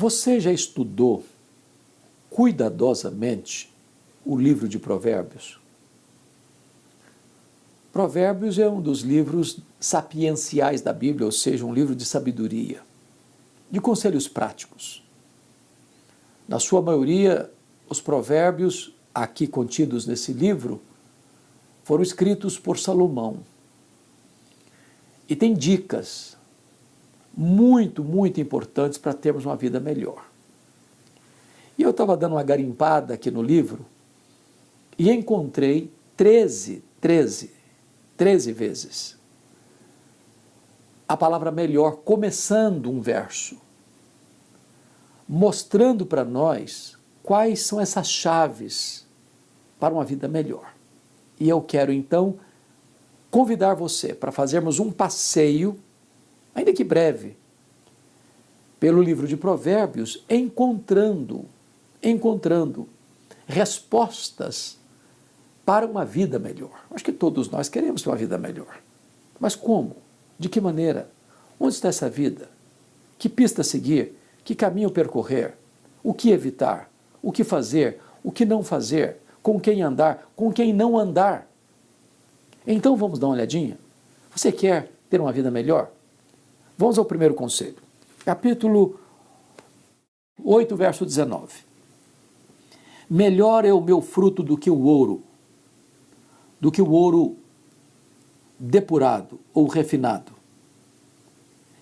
Você já estudou cuidadosamente o livro de Provérbios? Provérbios é um dos livros sapienciais da Bíblia, ou seja, um livro de sabedoria, de conselhos práticos. Na sua maioria, os provérbios aqui contidos nesse livro foram escritos por Salomão. E tem dicas muito importantes para termos uma vida melhor. E eu estava dando uma garimpada aqui no livro e encontrei 13 vezes a palavra melhor, começando um verso, mostrando para nós quais são essas chaves para uma vida melhor. E eu quero então convidar você para fazermos um passeio, ainda que breve, pelo livro de Provérbios, encontrando respostas para uma vida melhor. Acho que todos nós queremos ter uma vida melhor. Mas como? De que maneira? Onde está essa vida? Que pista seguir? Que caminho percorrer? O que evitar? O que fazer? O que não fazer? Com quem andar? Com quem não andar? Então vamos dar uma olhadinha? Você quer ter uma vida melhor? Vamos ao primeiro conselho. Capítulo 8, verso 19. Melhor é o meu fruto do que o ouro depurado ou refinado.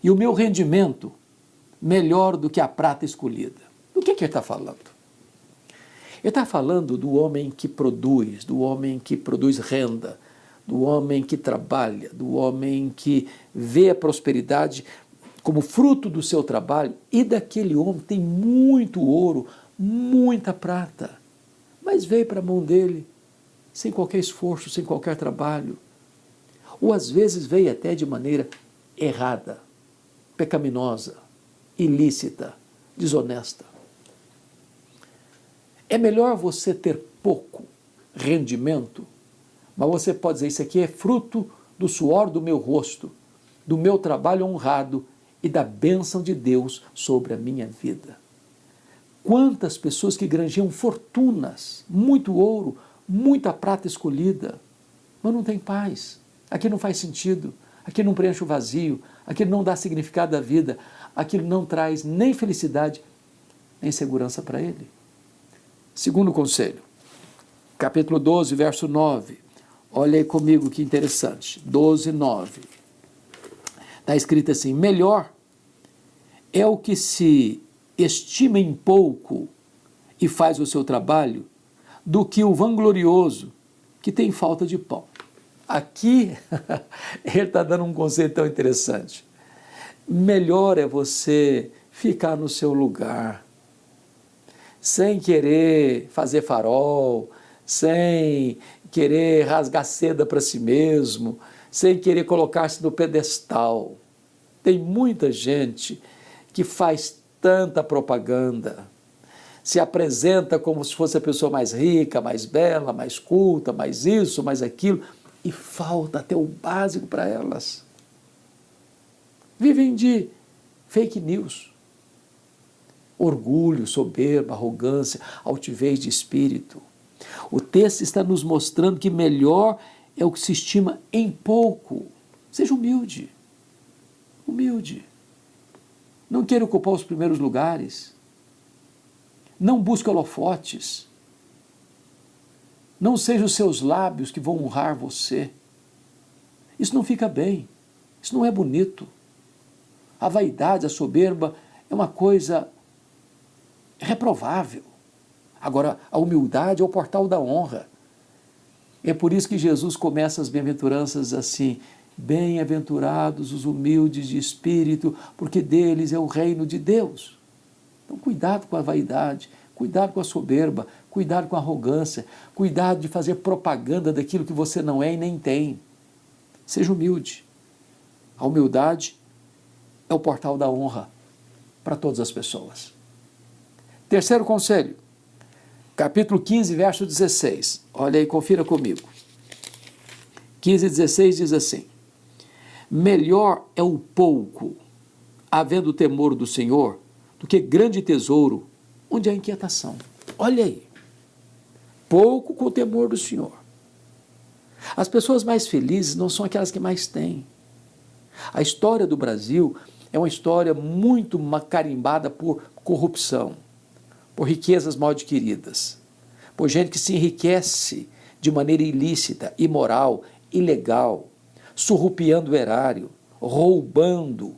E o meu rendimento melhor do que a prata escolhida. Do que ele está falando? Ele está falando do homem que produz, renda, do homem que trabalha, do homem que vê a prosperidade como fruto do seu trabalho, e daquele homem tem muito ouro, muita prata, mas veio para a mão dele sem qualquer esforço, sem qualquer trabalho, ou às vezes veio até de maneira errada, pecaminosa, ilícita, desonesta. É melhor você ter pouco rendimento, mas você pode dizer, isso aqui é fruto do suor do meu rosto, do meu trabalho honrado e da bênção de Deus sobre a minha vida. Quantas pessoas que granjeiam fortunas, muito ouro, muita prata escolhida, mas não tem paz, aquilo não faz sentido, aquilo não preenche o vazio, aquilo não dá significado à vida, aquilo não traz nem felicidade, nem segurança para ele. Segundo conselho, capítulo 12, verso 9, olha aí comigo que interessante, 12, 9, está escrito assim, melhor é o que se estima em pouco e faz o seu trabalho, do que o vanglorioso que tem falta de pão. Aqui, ele está dando um conceito tão interessante. Melhor é você ficar no seu lugar, sem querer fazer farol, sem querer rasgar seda para si mesmo, sem querer colocar-se no pedestal. Tem muita gente que faz tanta propaganda, se apresenta como se fosse a pessoa mais rica, mais bela, mais culta, mais isso, mais aquilo, e falta até o básico para elas. Vivem de fake news, orgulho, soberba, arrogância, altivez de espírito. O texto está nos mostrando que melhor é o que se estima em pouco. Seja humilde, humilde. Não queira ocupar os primeiros lugares. Não busque holofotes. Não sejam os seus lábios que vão honrar você. Isso não fica bem. Isso não é bonito. A vaidade, a soberba é uma coisa reprovável. Agora, a humildade é o portal da honra. É por isso que Jesus começa as bem-aventuranças assim, bem-aventurados os humildes de espírito, porque deles é o reino de Deus. Então, cuidado com a vaidade, cuidado com a soberba, cuidado com a arrogância, cuidado de fazer propaganda daquilo que você não é e nem tem. Seja humilde. A humildade é o portal da honra para todas as pessoas. Terceiro conselho, capítulo 15, verso 16. Olha aí, confira comigo. 15 e 16 diz assim, melhor é o pouco, havendo temor do Senhor, do que grande tesouro onde há inquietação. Olha aí, pouco com o temor do Senhor. As pessoas mais felizes não são aquelas que mais têm. A história do Brasil é uma história muito carimbada por corrupção, por riquezas mal adquiridas, por gente que se enriquece de maneira ilícita, imoral, ilegal, surrupiando o erário, roubando,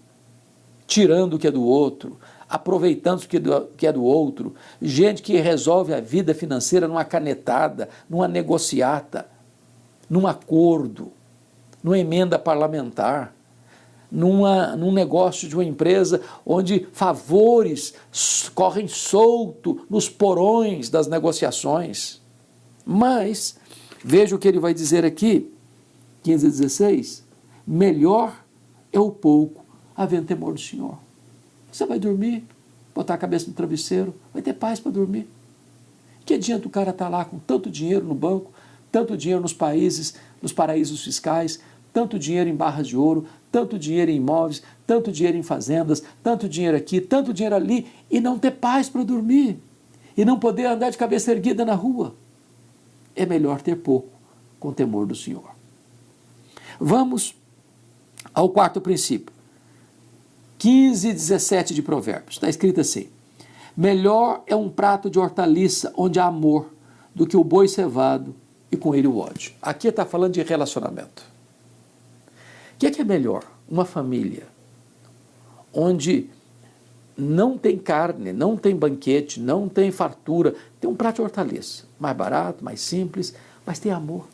tirando o que é do outro, aproveitando o que é do outro, gente que resolve a vida financeira numa canetada, numa negociata, num acordo, numa emenda parlamentar, num negócio de uma empresa onde favores correm solto nos porões das negociações. Mas, veja o que ele vai dizer aqui, 15 a 16, melhor é o pouco, havendo temor do Senhor. Você vai dormir, botar a cabeça no travesseiro, vai ter paz para dormir. Que adianta o cara estar lá com tanto dinheiro no banco, tanto dinheiro nos paraísos fiscais, tanto dinheiro em barras de ouro, tanto dinheiro em imóveis, tanto dinheiro em fazendas, tanto dinheiro aqui, tanto dinheiro ali, e não ter paz para dormir, e não poder andar de cabeça erguida na rua. É melhor ter pouco com temor do Senhor. Vamos ao quarto princípio. 15 e 17 de Provérbios. Está escrito assim: melhor é um prato de hortaliça onde há amor do que o boi cevado e com ele o ódio. Aqui está falando de relacionamento. O que é melhor? Uma família onde não tem carne, não tem banquete, não tem fartura, tem um prato de hortaliça, mais barato, mais simples, mas tem amor.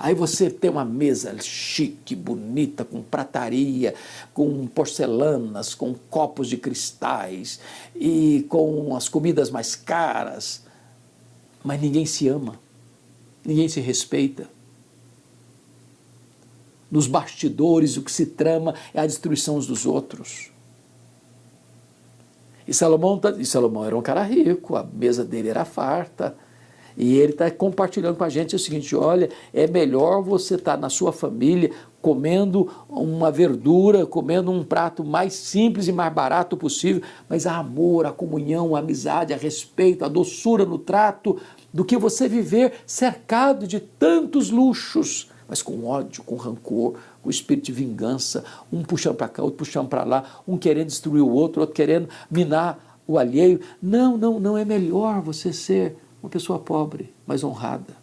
Aí você tem uma mesa chique, bonita, com prataria, com porcelanas, com copos de cristais e com as comidas mais caras, mas ninguém se ama, ninguém se respeita. Nos bastidores, o que se trama é a destruição uns dos outros. E Salomão era um cara rico, a mesa dele era farta, e ele está compartilhando com a gente o seguinte: olha, é melhor você estar na sua família comendo uma verdura, comendo um prato mais simples e mais barato possível, mas há amor, a comunhão, a amizade, a respeito, a doçura no trato, do que você viver cercado de tantos luxos, mas com ódio, com rancor, com espírito de vingança, um puxando para cá, outro puxando para lá, um querendo destruir o outro querendo minar o alheio. Não é melhor você ser uma pessoa pobre, mas honrada.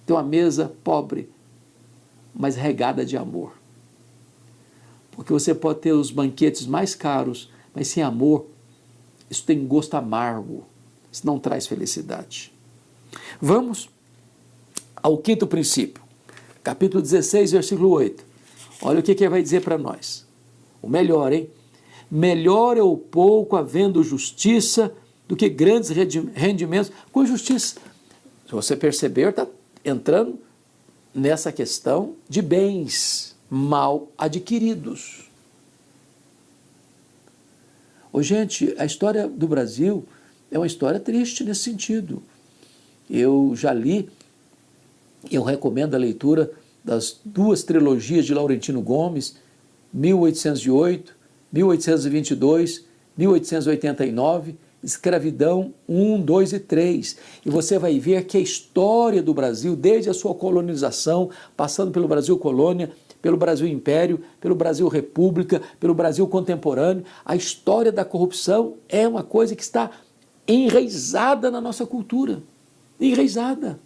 Ter uma mesa pobre, mas regada de amor. Porque você pode ter os banquetes mais caros, mas sem amor, isso tem gosto amargo, isso não traz felicidade. Vamos ao quinto princípio. Capítulo 16, versículo 8. Olha o que ele vai dizer para nós. O melhor, hein? Melhor é o pouco havendo justiça do que grandes rendimentos com justiça. Se você perceber, está entrando nessa questão de bens mal adquiridos. Ô, gente, a história do Brasil é uma história triste nesse sentido. Eu já li, eu recomendo a leitura das duas trilogias de Laurentino Gomes, 1808, 1822, 1889, Escravidão 1, 2 e 3. E você vai ver que a história do Brasil, desde a sua colonização, passando pelo Brasil Colônia, pelo Brasil Império, pelo Brasil República, pelo Brasil Contemporâneo, a história da corrupção é uma coisa que está enraizada na nossa cultura. Enraizada.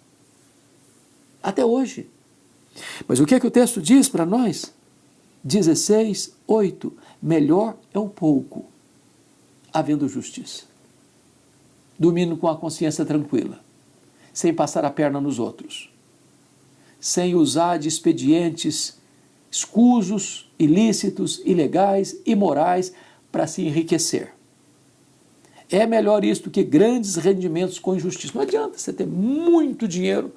Até hoje. Mas o que é que o texto diz para nós? 16, 8. Melhor é o pouco, havendo justiça. Dormindo com a consciência tranquila, sem passar a perna nos outros, sem usar de expedientes escusos, ilícitos, ilegais, imorais para se enriquecer. É melhor isto que grandes rendimentos com injustiça. Não adianta você ter muito dinheiro,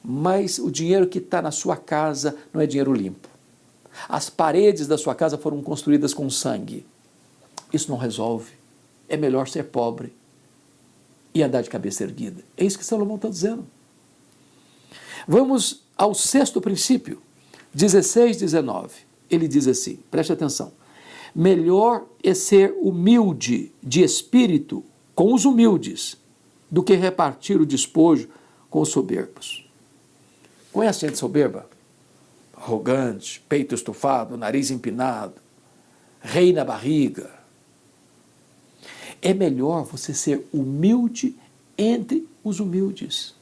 mas o dinheiro que está na sua casa não é dinheiro limpo. As paredes da sua casa foram construídas com sangue. Isso não resolve. É melhor ser pobre e andar de cabeça erguida. É isso que Salomão está dizendo. Vamos ao sexto princípio, 16, 19. Ele diz assim, preste atenção. Melhor é ser humilde de espírito com os humildes do que repartir o despojo com os soberbos. Conhece gente soberba? Arrogante, peito estufado, nariz empinado, rei na barriga. É melhor você ser humilde entre os humildes.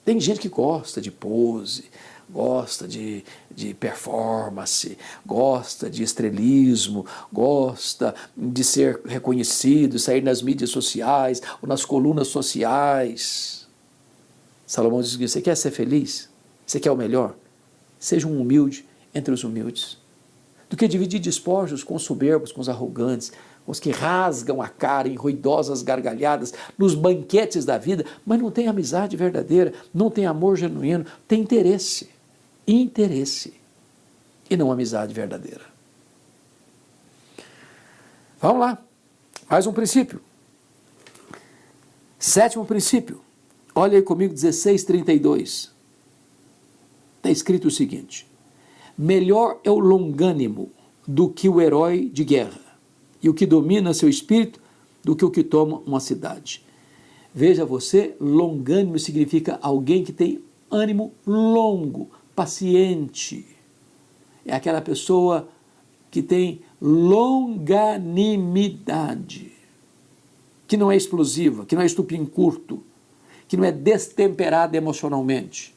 Tem gente que gosta de pose, gosta de performance, gosta de estrelismo, gosta de ser reconhecido, sair nas mídias sociais ou nas colunas sociais. Salomão diz que você quer ser feliz? Você quer o melhor? Seja um humilde entre os humildes. Do que dividir despojos com os soberbos, com os arrogantes, com os que rasgam a cara em ruidosas gargalhadas nos banquetes da vida, mas não tem amizade verdadeira, não tem amor genuíno, tem interesse. Interesse e não amizade verdadeira. Vamos lá, mais um princípio. Sétimo princípio, olha aí comigo 16:32. Está escrito o seguinte: melhor é o longânimo do que o herói de guerra, e o que domina seu espírito do que o que toma uma cidade. Veja você, longânimo significa alguém que tem ânimo longo, paciente. É aquela pessoa que tem longanimidade, que não é explosiva, que não é estupim curto, que não é destemperada emocionalmente,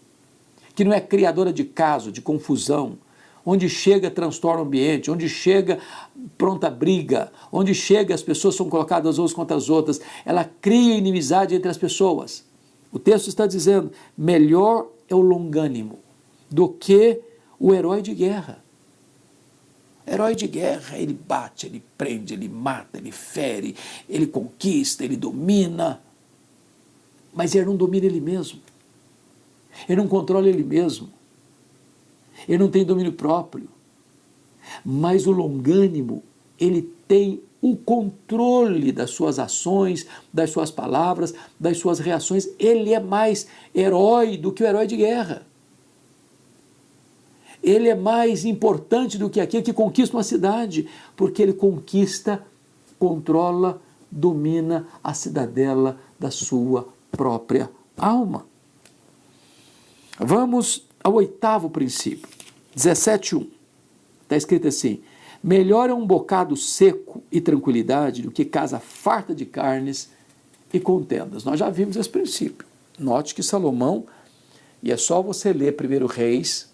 que não é criadora de caso, de confusão, onde chega transtorna o ambiente, onde chega pronta briga, onde chega as pessoas são colocadas umas contra as outras, ela cria inimizade entre as pessoas. O texto está dizendo, melhor é o longânimo do que o herói de guerra. Herói de guerra, ele bate, ele prende, ele mata, ele fere, ele conquista, ele domina, mas ele não domina ele mesmo. Ele não controla ele mesmo. Ele não tem domínio próprio. Mas o longânimo, ele tem o controle das suas ações, das suas palavras, das suas reações. Ele é mais herói do que o herói de guerra. Ele é mais importante do que aquele que conquista uma cidade, porque ele conquista, controla, domina a cidadela da sua própria alma. Vamos ao oitavo princípio, 17:1. Está escrito assim, melhor é um bocado seco e tranquilidade do que casa farta de carnes e contendas. Nós já vimos esse princípio. Note que Salomão, e é só você ler 1 Reis,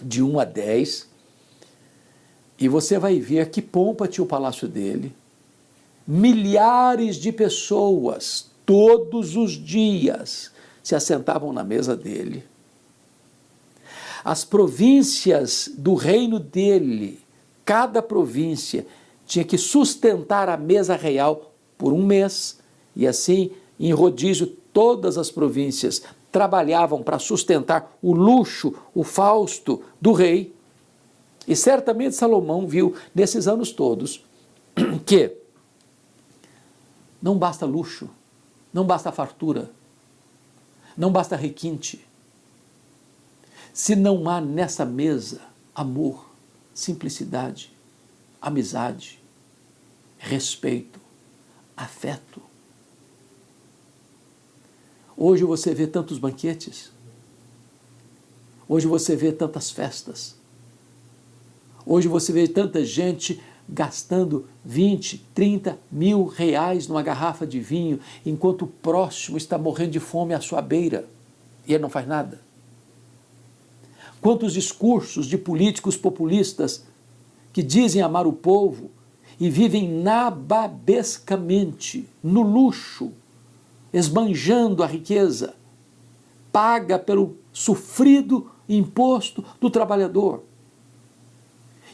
de 1 a 10, e você vai ver que pompa tinha o palácio dele, milhares de pessoas, todos os dias, se assentavam na mesa dele. As províncias do reino dele, cada província tinha que sustentar a mesa real por um mês, e assim, em rodízio, todas as províncias trabalhavam para sustentar o luxo, o fausto do rei. E certamente Salomão viu nesses anos todos que não basta luxo, não basta fartura, não basta requinte, se não há nessa mesa amor, simplicidade, amizade, respeito, afeto. Hoje você vê tantos banquetes, hoje você vê tantas festas, hoje você vê tanta gente gastando 20, 30 mil reais numa garrafa de vinho, enquanto o próximo está morrendo de fome à sua beira e ele não faz nada. Quantos discursos de políticos populistas que dizem amar o povo e vivem nababescamente, no luxo, esbanjando a riqueza, paga pelo sofrido imposto do trabalhador.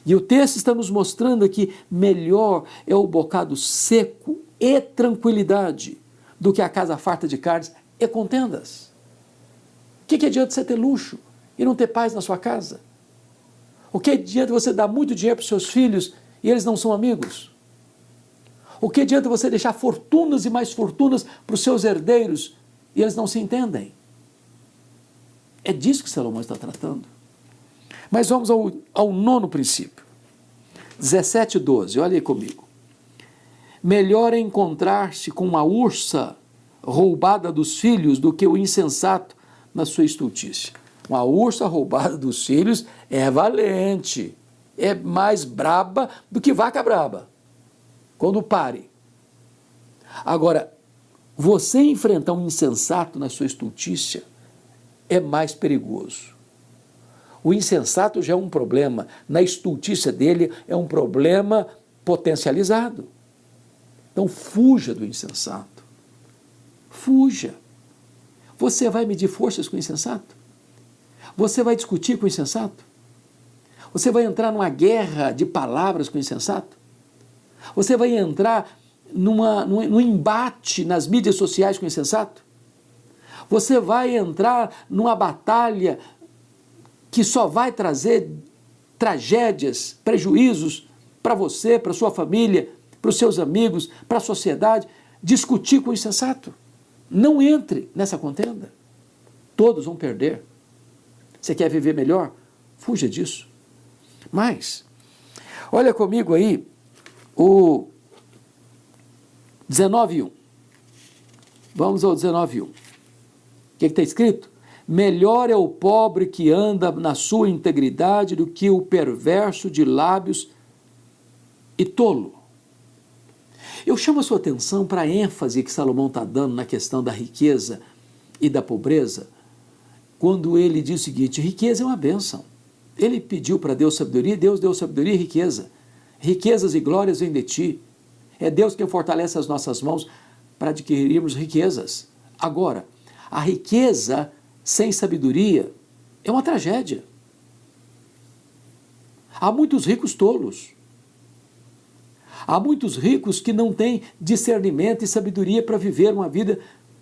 E o texto está nos mostrando aqui, melhor é o bocado seco e tranquilidade do que a casa farta de carnes e contendas. O que adianta você ter luxo e não ter paz na sua casa? O que adianta você dar muito dinheiro para os seus filhos e eles não são amigos? O que adianta você deixar fortunas e mais fortunas para os seus herdeiros e eles não se entendem? É disso que Salomão está tratando. Mas vamos ao nono princípio. 17:12, olha aí comigo. Melhor é encontrar-se com uma ursa roubada dos filhos do que o insensato na sua estultícia. Uma ursa roubada dos filhos é valente, é mais braba do que vaca braba, quando pare. Agora, você enfrentar um insensato na sua estultícia é mais perigoso. O insensato já é um problema, na estultícia dele é um problema potencializado. Então fuja do insensato. Fuja. Você vai medir forças com o insensato? Você vai discutir com o insensato? Você vai entrar numa guerra de palavras com o insensato? Você vai entrar num embate nas mídias sociais com o insensato? Você vai entrar numa batalha que só vai trazer tragédias, prejuízos para você, para sua família, para os seus amigos, para a sociedade? Discutir com o insensato. Não entre nessa contenda. Todos vão perder. Você quer viver melhor? Fuja disso. Mas, olha comigo aí o 19:1. Vamos ao 19:1. O que está escrito? Melhor é o pobre que anda na sua integridade do que o perverso de lábios e tolo. Eu chamo a sua atenção para a ênfase que Salomão está dando na questão da riqueza e da pobreza, quando ele diz o seguinte: riqueza é uma bênção. Ele pediu para Deus sabedoria, Deus deu sabedoria e riqueza. Riquezas e glórias vêm de ti. É Deus quem fortalece as nossas mãos para adquirirmos riquezas. Agora, a riqueza sem sabedoria é uma tragédia. Há muitos ricos tolos. Há muitos ricos que não têm discernimento e sabedoria para viver uma vida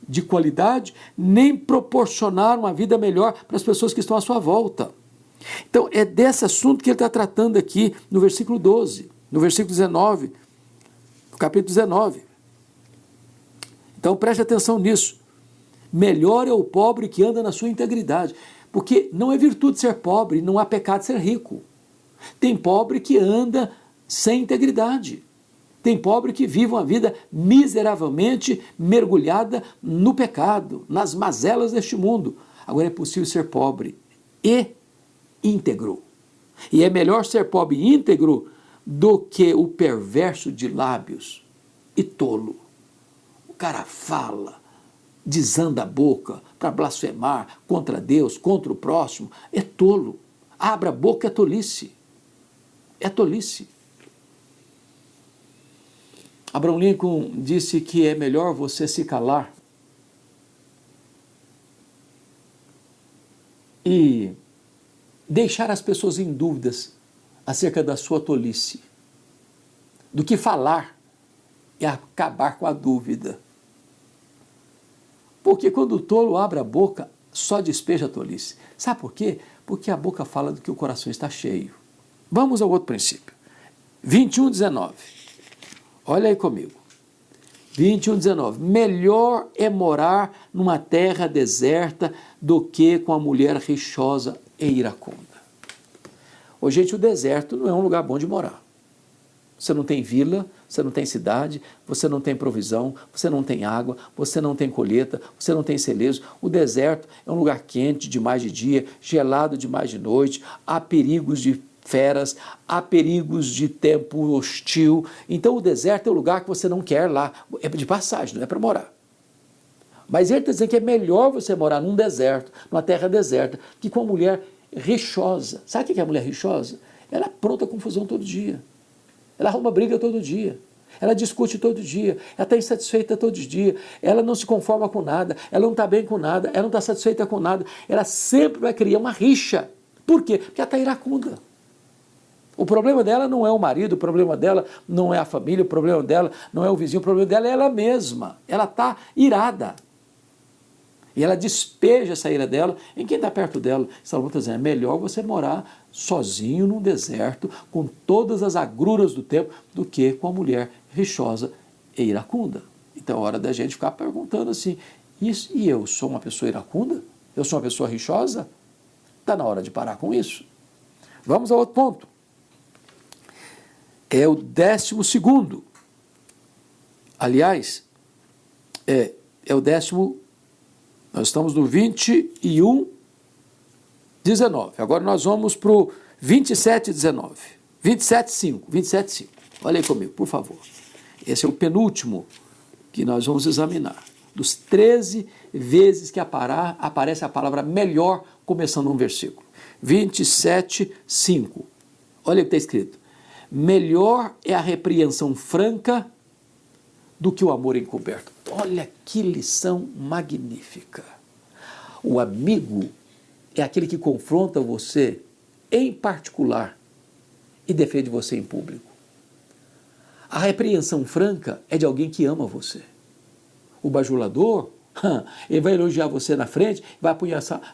de qualidade, nem proporcionar uma vida melhor para as pessoas que estão à sua volta. Então, é desse assunto que ele está tratando aqui no versículo 12, no versículo 19, no capítulo 19. Então, preste atenção nisso. Melhor é o pobre que anda na sua integridade, porque não é virtude ser pobre, não há pecado ser rico. Tem pobre que anda sem integridade. Tem pobre que vive uma vida miseravelmente mergulhada no pecado, nas mazelas deste mundo. Agora é possível ser pobre e íntegro. E é melhor ser pobre e íntegro do que o perverso de lábios e tolo. O cara fala, desanda a boca para blasfemar contra Deus, contra o próximo. É tolo. Abra a boca, é tolice. É tolice. Abraham Lincoln disse que é melhor você se calar e deixar as pessoas em dúvidas acerca da sua tolice, do que falar e acabar com a dúvida. Porque quando o tolo abre a boca, só despeja a tolice. Sabe por quê? Porque a boca fala do que o coração está cheio. Vamos ao outro princípio. 21:19. Olha aí comigo. 21:19. Melhor é morar numa terra deserta do que com a mulher rixosa e iracunda. Ô, gente, o deserto não é um lugar bom de morar. Você não tem vila, você não tem cidade, você não tem provisão, você não tem água, você não tem colheita, você não tem celeiros. O deserto é um lugar quente demais de dia, gelado demais de noite, há perigos de feras, há perigos de tempo hostil. Então o deserto é o lugar que você não quer lá, é de passagem, não é para morar. Mas ele está dizendo que é melhor você morar num deserto, numa terra deserta, que com uma mulher rixosa. Sabe o que é a mulher rixosa? Ela apronta confusão todo dia. Ela arruma briga todo dia. Ela discute todo dia. Ela está insatisfeita todo dia. Ela não se conforma com nada. Ela não está bem com nada. Ela não está satisfeita com nada. Ela sempre vai criar uma rixa. Por quê? Porque ela está iracunda. O problema dela não é o marido, o problema dela não é a família, o problema dela não é o vizinho, o problema dela é ela mesma. Ela está irada. E ela despeja essa ira dela em quem está perto dela. Salomão está dizendo, é melhor você morar sozinho num deserto, com todas as agruras do tempo, do que com a mulher rixosa e iracunda. Então é hora da gente ficar perguntando assim, e eu sou uma pessoa iracunda? Eu sou uma pessoa rixosa? Está na hora de parar com isso. Vamos ao outro ponto. é o 12º. Aliás, é o décimo. Nós estamos no 21, 19. Agora nós vamos para o 27, 19. 27, 5. 27, 5. Olha aí comigo, por favor. Esse é o penúltimo que nós vamos examinar. Dos 13 vezes que aparece a palavra melhor, começando um versículo. 27, 5. Olha o que está escrito. Melhor é a repreensão franca do que o amor encoberto. Olha que lição magnífica. O amigo é aquele que confronta você em particular e defende você em público. A repreensão franca é de alguém que ama você. O bajulador, ele vai elogiar você na frente, vai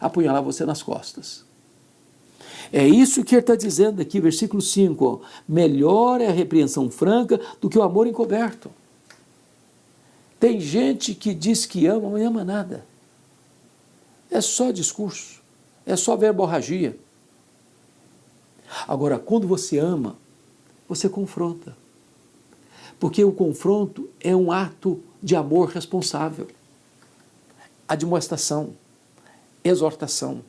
apunhalar você nas costas. É isso que ele está dizendo aqui, versículo 5. Ó. Melhor é a repreensão franca do que o amor encoberto. Tem gente que diz que ama, mas não ama nada. É só discurso, é só verborragia. Agora, quando você ama, você confronta. Porque o confronto é um ato de amor responsável. Admoestação, exortação.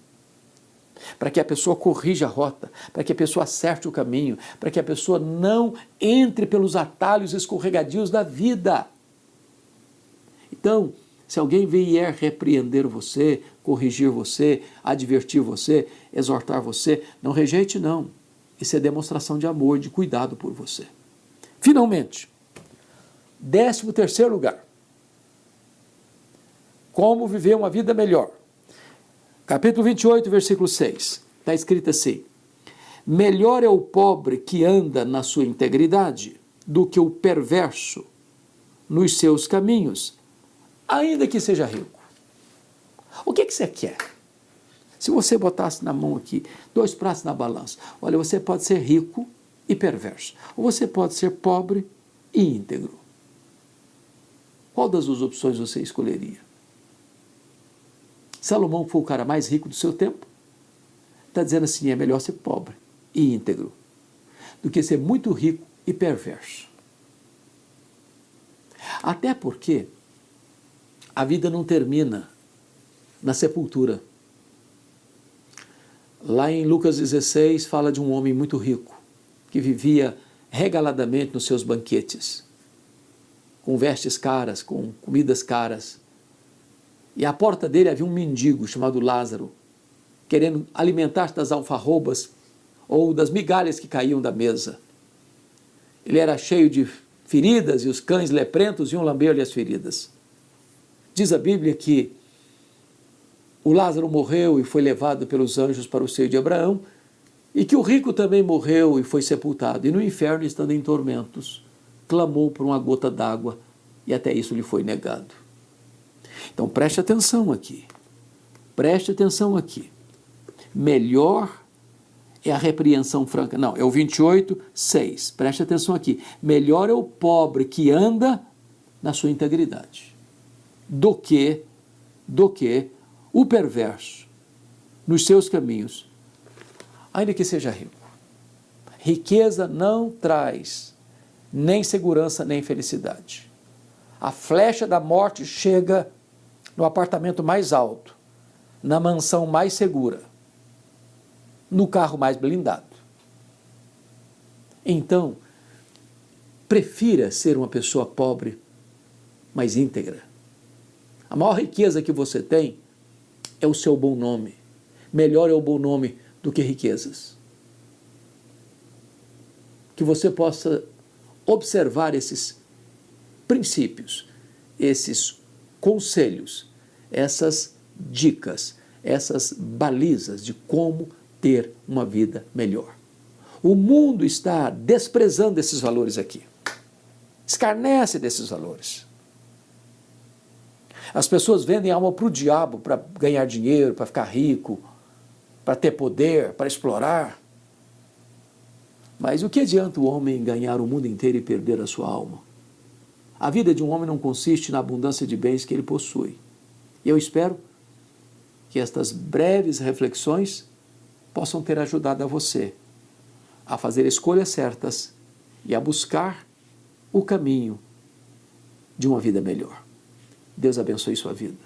Para que a pessoa corrija a rota, para que a pessoa acerte o caminho, para que a pessoa não entre pelos atalhos escorregadios da vida. Então, se alguém vier repreender você, corrigir você, advertir você, exortar você, não rejeite não. Isso é demonstração de amor, de cuidado por você. Finalmente, 13º lugar. Como viver uma vida melhor. Capítulo 28, versículo 6. Está escrito assim. Melhor é o pobre que anda na sua integridade do que o perverso nos seus caminhos, ainda que seja rico. O que você quer? Se você botasse na mão aqui 2 pratos na balança, olha, você pode ser rico e perverso, ou você pode ser pobre e íntegro. Qual das duas opções você escolheria? Salomão foi o cara mais rico do seu tempo. Está dizendo assim, é melhor ser pobre e íntegro do que ser muito rico e perverso. Até porque a vida não termina na sepultura. Lá em Lucas 16 fala de um homem muito rico que vivia regaladamente nos seus banquetes, com vestes caras, com comidas caras. E à porta dele havia um mendigo chamado Lázaro, querendo alimentar-se das alfarrobas ou das migalhas que caíam da mesa. Ele era cheio de feridas e os cães leprentos iam lamber-lhe as feridas. Diz a Bíblia que o Lázaro morreu e foi levado pelos anjos para o seio de Abraão, e que o rico também morreu e foi sepultado, e no inferno, estando em tormentos, clamou por uma gota d'água, e até isso lhe foi negado. Então preste atenção aqui, melhor é a repreensão franca, não, é o 28, 6, preste atenção aqui, melhor é o pobre que anda na sua integridade, do que o perverso nos seus caminhos, ainda que seja rico. Riqueza não traz nem segurança nem felicidade. A flecha da morte chega no apartamento mais alto, na mansão mais segura, no carro mais blindado. Então, prefira ser uma pessoa pobre, mas íntegra. A maior riqueza que você tem é o seu bom nome. Melhor é o bom nome do que riquezas. Que você possa observar esses princípios, esses conselhos, essas dicas, essas balizas de como ter uma vida melhor. O mundo está desprezando esses valores aqui. Escarnece desses valores. As pessoas vendem a alma para o diabo, para ganhar dinheiro, para ficar rico, para ter poder, para explorar. Mas o que adianta o homem ganhar o mundo inteiro e perder a sua alma? A vida de um homem não consiste na abundância de bens que ele possui. E eu espero que estas breves reflexões possam ter ajudado a você a fazer escolhas certas e a buscar o caminho de uma vida melhor. Deus abençoe sua vida.